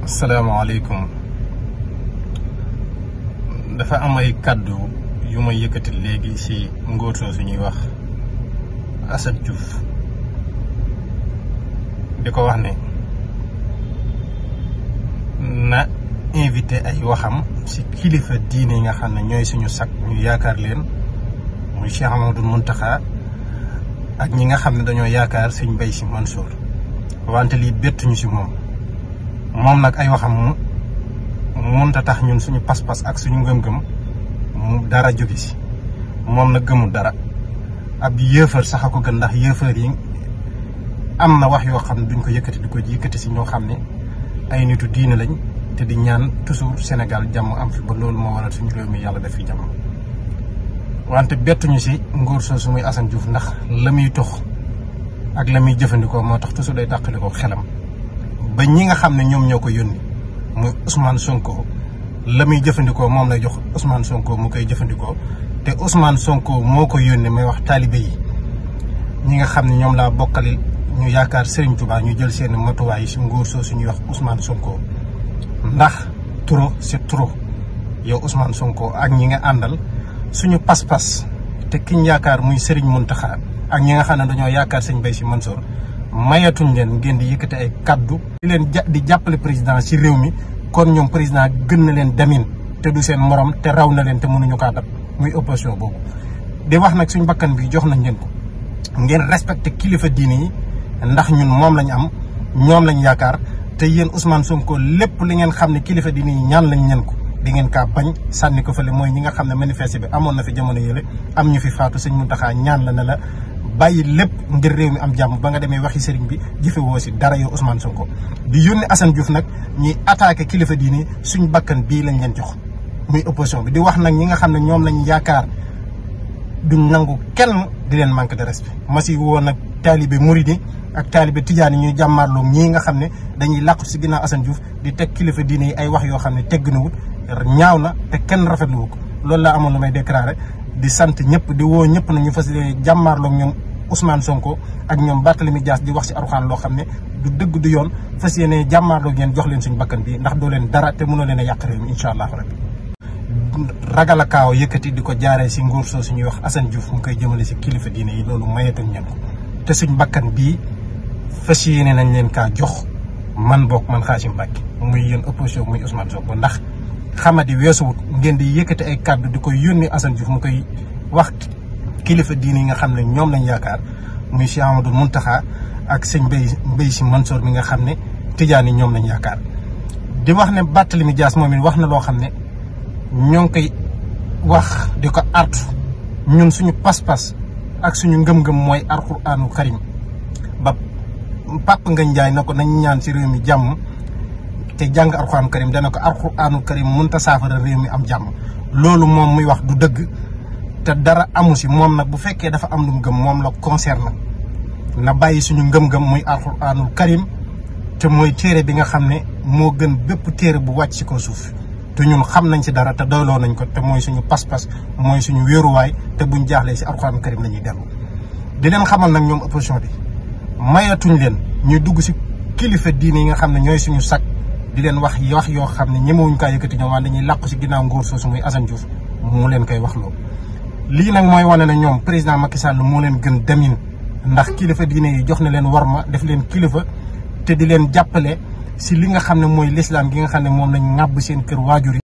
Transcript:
asalaamaaleykum. dafa am ay kàddu yu may yëkkati léegi ci ngóor soosu ñuy wax Assane Diouf di ko wax ne na invité ay waxam ci kilifa diine yi nga xam ne ñooy suñu sag ñu yaakaar leen muy Cheikh Amadou Mountakha ak ñi nga xam ne dañoo yaakaar Sëñ Mbaye Sy Mansour wante lii bettuñu ci moom nag ay waxam mënta tax ñun suñu pas-pas ak suñu ngëm-ngëm mu dara jóge ci moom nag gëmul dara ab yëfër sax a ko gën, ndax yëfër yi am na wax yoo xam ne duñ ko yëkkati di ko yëkkati ci ñoo xam ne ay nitu diine lañ te di ñaan toujours Sénégal jàmm am fi, ba loolu moo waral suñu réew mi yàlla def fi jàmm. wante bettuñu ci ngóor soosu muy Assane Diouf, ndax la muy tox ak la muy jëfandikoo moo tax toujours day dàqali ko xelam ba ñi nga xam ne ñoom ñoo ko yónni muy Ousmane Sonko la muy jëfandikoo moom lay jox Ousmane Sonko mu koy jëfandikoo, te Ousmane Sonko moo ko yónni may wax taalibe yi ñi nga xam ne ñoom laa bokkali ñu yaakaar Serigne Touba ñu jël seen matuwaay yi si ngóor soosu ñuy wax Ousmane Sonko, ndax trop c'est trop. yow Ousmane Sonko ak ñi nga àndal suñu pas-pas te kiñ yaakaar muy Serigne Mountakha ak ñi nga xam ne dañoo yaakaar Sëñ Mbaye Sy Mansour mayatuñ leen ngeen di yëkkati ay kaddu di leen di jàppale président ci réew mi. kon ñoom président gën na leen demin te du seen morom te raw na leen te mënuñu kaa dab, muy opposition boobu. di wax nag suñ bakkan bi jox nañ leen ko ngeen respecté kilifa diine yi, ndax ñun moom lañ am, ñoom lañ yaakaar. te yéen Ousmane Sonko lépp li ngeen xam ne kilifa diine yi ñaan lañ leen ko di ngeen kaa bañ sànni ko fële. mooy ñi nga xam ne manifeste bi amoon na fi jamono yële am ñu fi faatu, Sëñ Mountakha ñaan la ne la bàyyi lépp ngir réew mi am jàmm. ba nga demee waxi sëriñ bi jëfe woo si dara yow Ousmane Sonko di yónni Assane Diouf nag ñuy attaqué kilifa diini suñ bakkan bii lañ leen jox muy opposition bi. di wax nag ñi nga xam ne ñoom lañ yaakaar duñ nangu kenn di leen manque de respect. ma si woo nag taalibe Mouride ak taalibe Tidiane ñuy jàmmaarloo ñii nga xam ne dañuy làqu si ginnaaw Assane Diouf di teg kilifa diini yi ay wax yoo xam ne tegg na wut ñaaw na te kenn rafetlu wu ko. loolu laa amoon lu may déclaré di sant ñëpp di woo ñëpp na ñu fas yéene jàmmaarloog ñoom Ousmane Sonko ak ñoom Barthélémy Dias di wax ci Alxuraan loo xam ne du dëgg du yoon. fas yéene jàmmaarloog yéen jox leen suñu bakkan bi, ndax doo leen dara te mënoo leen a yàq réew mi incha allah rabbi. ragal a kaaw yëkkati di ko jaaree ci ngóor soo suñuy wax Assane Diouf mu koy jëmale ci kilifa diine yi, loolu mayetuñ ñeen ko te suñ bakkan bii fas yéene nañ leen kaa jox man bokk man Xaasim Mbàkke muy yéen opposition muy Ousmane Sonko. ndax xamadi weesuwut ngeen di yëkkati ay kàddu di koy yónni Assane Diouf mu koy wax kilifa diine yi nga xam ne ñoom lañ yaakaar muy Cheikh Amadou Mountakha ak Sëñ Mbaye Sy Mansour mi nga xam ne Tidiane yi ñoom lañ yaakaar. di wax ne Barthélémy Dias moom it wax na loo xam ne ñoo ngi koy wax di ko artu. ñun suñu pas-pas ak suñu ngëm-ngëm mooy Alxuraanu Karim. ba Papa Ngagne Ndiaye na ko nañ ñaan ci réew mi jàmm te jàng Alxuraanu Karim dana ko Alxuraanu Karim mënta saafara réew mi am jàmm. loolu moom muy wax du dëgg te dara amu si. moom nag bu fekkee dafa am lu mu gëm moom la concerne na bàyyi suñu ngëm-ngëm muy Alxuraanul Karim te mooy téere bi nga xam ne moo gën bépp téere bu wàcc ci ko suuf. te ñun xam nañ ci dara te doyloo nañ ko te mooy suñu pas-pas mooy suñu wéeruwaay te buñ jaaxlee si Alxuraanul Karim la ñuy dellu. di leen xamal nag ñoom opposition bi mayatuñ leen ñuy dugg si kilifa diine yi nga xam ne ñooy suñu sag di leen wax yoo xam ne ñemewuñ kaa yëkkati ñoom waaye dañuy làqu si ginnaaw ngóor soosu muy Assane Diouf mu leen koy wax loolu. lii nag mooy wane ne ñoom président Macky Sall moo leen gën demin, ndax kilifa diine yi jox na leen warma def leen kilifa te di leen jàppale si li nga xam ne mooy l'islam gi nga xam ne moom lañ ŋàbb seen kër waajur yi